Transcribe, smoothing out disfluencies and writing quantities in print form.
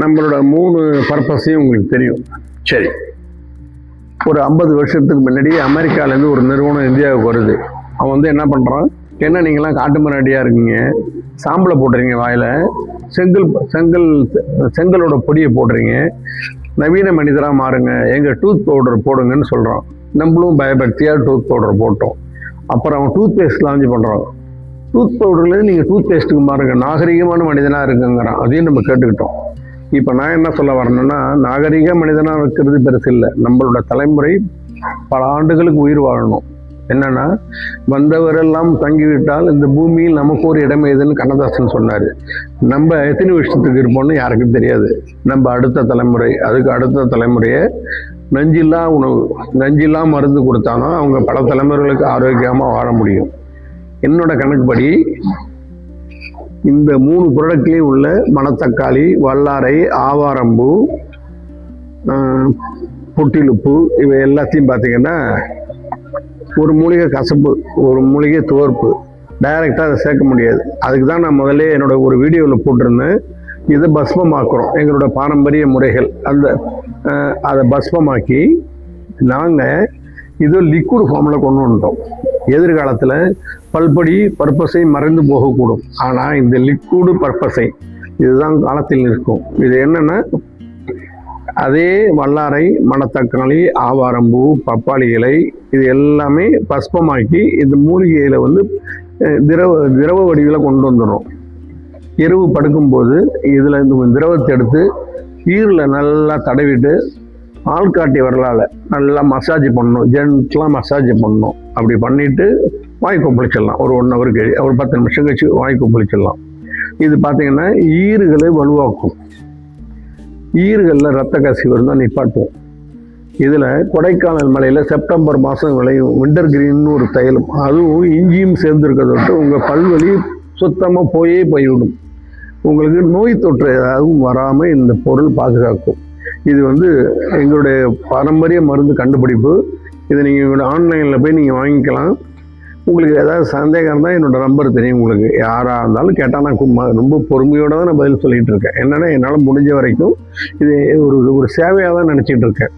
நம்மளோட 3 பர்பஸையும் உங்களுக்கு தெரியும். சரி. ஒரு 50 வருஷத்துக்கு முன்னாடி அமெரிக்காலேருந்து ஒரு நிறுவனம் இந்தியாவுக்கு வருது. அவன் வந்து என்ன பண்ணுறான், என்ன நீங்களாம் காட்டு மிராண்டியாக இருக்கீங்க, சாம்பலை போடுறீங்க வாயில், செங்கலோட பொடியை போடுறீங்க, நவீன மனிதராக மாறுங்க, எங்கள் டூத் பவுடர் போடுங்கன்னு சொல்கிறான். நம்மளும் பயபக்தியாக டூத் பவுடர் போட்டோம். அப்புறம் அவன் டூத் பேஸ்ட் லான்ச் பண்ணுறான். டூத் பவுடர்லேருந்து நீங்கள் டூத் பேஸ்ட்டுக்கு மாறுங்க, நாகரிகமான மனிதனாக இருக்குங்கிறான். அதையும் நம்ம கேட்டுக்கிட்டோம். இப்போ நான் என்ன சொல்ல வரேன்னா, நாகரிக மனிதனாக இருக்கிறது பெருசு இல்லை, நம்மளோட தலைமுறை பல ஆண்டுகளுக்கு உயிர் வாழணும். என்னன்னா, வந்தவரெல்லாம் தங்கிவிட்டால் இந்த பூமியில் நமக்கு ஒரு இடம் ஏதுன்னு கண்ணதாசன் சொன்னார். நம்ம எத்தனை வருஷத்துக்கு இருப்போம்னு யாருக்கும் தெரியாது. நம்ம அடுத்த தலைமுறை, அதுக்கு அடுத்த தலைமுறையை நஞ்சில்லா உணவு, நஞ்சில்லா மருந்து கொடுத்தாலும் அவங்க பல தலைமுறைகளுக்கு ஆரோக்கியமாக வாழ முடியும். என்னோட கணக்குப்படி இந்த 3 ப்ராடக்ட்லேயும் உள்ள மணத்தக்காளி, வல்லாரை, ஆவாரம்பூ, புட்டிலுப்பு, இவை எல்லாத்தையும் பார்த்தீங்கன்னா ஒரு மூலிகை கசப்பு, ஒரு மூலிகை துவர்ப்பு, டைரெக்டாக அதை சேர்க்க முடியாது. அதுக்கு தான் நான் முதல்ல என்னோட ஒரு வீடியோவில் போட்டிருந்தேன். இதை பஸ்மமாக்குறோம், எங்களோட பாரம்பரிய முறைகள். அதை பஸ்மமாக்கி நாங்கள் இது லிக்விட் ஃபார்மில் கொண்டு வந்துட்டோம். எதிர்காலத்தில் பல்படி பர்பஸை மறைந்து போகக்கூடும். ஆனால் இந்த லிக்விடு பர்பஸை இதுதான் காலத்தில் இருக்கும். இது என்னென்னா, அதே வல்லாரை, மணத்தக்காளி, ஆவாரம்பூ, பப்பாளி இலை, இது எல்லாமே பஸ்பமாக்கி இந்த மூலிகையில் வந்து திரவ வடிவில் கொண்டு வந்துடும். இரவு படுக்கும்போது இதில் இந்த திரவத்தை எடுத்து ஈரில் நல்லா தடவிட்டு ஆள்காட்டி வரலால் நல்லா மசாஜ் பண்ணணும், ஜென்டலாக மசாஜ் பண்ணணும். அப்படி பண்ணிவிட்டு வாய் கொப்பளிச்சிடலாம். ஒரு 1 ஹவர் கழிச்சு, ஒரு 10 நிமிஷம் கழிச்சு வாய் கொப்பளிச்சிடலாம். இது பார்த்திங்கன்னா ஈறுகளை வலுவாக்கும். ஈறுகளில் ரத்த கசிவு இருந்தால் நிப்பாட்டுவோம். இதில் கொடைக்கானல் மலையில் செப்டம்பர் மாதம் விளையும் விண்டர் கிரீன்னு ஒரு தைலம், அதுவும் இஞ்சியும் சேர்ந்துருக்கிறத உங்கள் பல்வலி சுத்தமாக போய்விடும். உங்களுக்கு நோய் தொற்று ஏதாவது வராமல் இந்த பொருள் பாதுகாக்கும். இது வந்து எங்களுடைய பாரம்பரிய மருந்து கண்டுபிடிப்பு. இதை நீங்கள் ஆன்லைனில் போய் நீங்கள் வாங்கிக்கலாம். உங்களுக்கு ஏதாவது சந்தேகம் இருந்தால் என்னோடய நம்பர் தெரியும். உங்களுக்கு யாராக இருந்தாலும் கேட்டால் நான் ரொம்ப பொறுமையோடு தான் நான் பதில் சொல்லிகிட்டு இருக்கேன். என்னென்னா, என்னால் முடிஞ்ச வரைக்கும் இது ஒரு சேவையாக தான் நினச்சிட்டு இருக்கேன்.